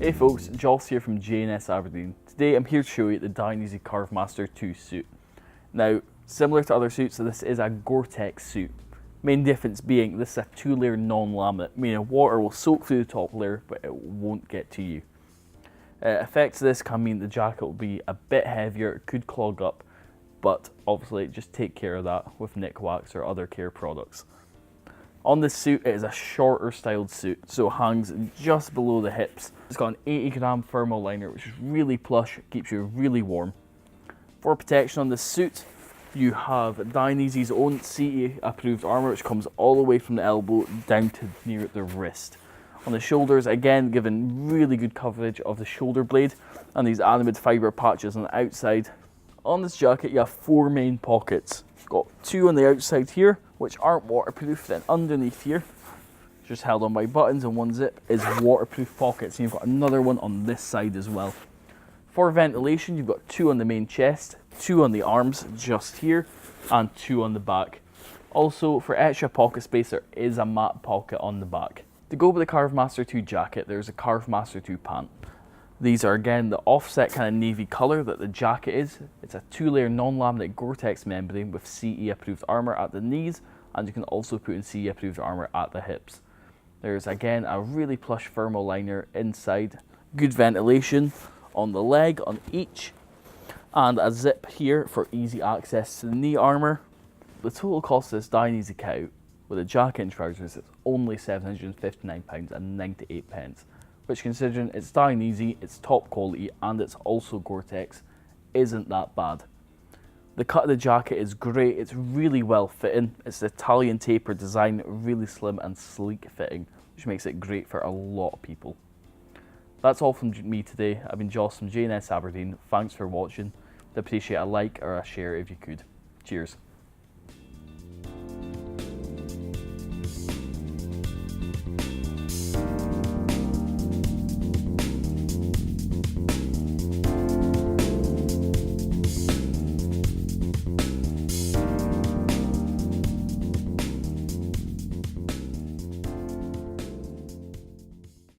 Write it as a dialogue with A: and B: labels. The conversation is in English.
A: Hey folks, Joss here from Dainese Aberdeen. Today I'm here to show you the Dainese Carve Master 2 suit. Now, similar to other suits, this is a GORE-TEX suit. Main difference being this is a 2-layer non-laminate, meaning water will soak through the top layer but it won't get to you. Effects of this can mean the jacket will be a bit heavier, it could clog up, but obviously just take care of that with Nick Wax or other care products. On this suit, it is a shorter styled suit, so it hangs just below the hips. It's got an 80-gram thermal liner, which is really plush, keeps you really warm. For protection on this suit, you have Dainese's own CE approved armour, which comes all the way from the elbow down to near the wrist. On the shoulders, again, given really good coverage of the shoulder blade, and these animate fibre patches on the outside. On this jacket, you have 4 main pockets. You've got 2 on the outside here, which aren't waterproof. Then underneath here, just held on by buttons, and 1 zip is waterproof pockets, and you've got another one on this side as well. For ventilation, you've got 2 on the main chest, 2 on the arms just here, and 2 on the back. Also, for extra pocket space, there is a matte pocket on the back. To go with the Carve Master 2 jacket, there's a Carve Master 2 pant. These are again the offset kind of navy colour that the jacket is. It's a 2-layer non-laminate GORE-TEX membrane with CE approved armour at the knees, and you can also put in CE approved armour at the hips. There's again a really plush thermal liner inside, good ventilation on the leg on each, and a zip here for easy access to the knee armour. The total cost of this Dainese coat with a jacket and trousers is only £759.98. Which, considering it's Dainese, it's top quality, and it's also GORE-TEX, isn't that bad. The cut of the jacket is great, it's really well fitting, it's the Italian taper design, really slim and sleek fitting, which makes it great for a lot of people. That's all from me today. I've been Joss from Dainese Aberdeen. Thanks for watching. I'd appreciate a like or a share if you could. Cheers.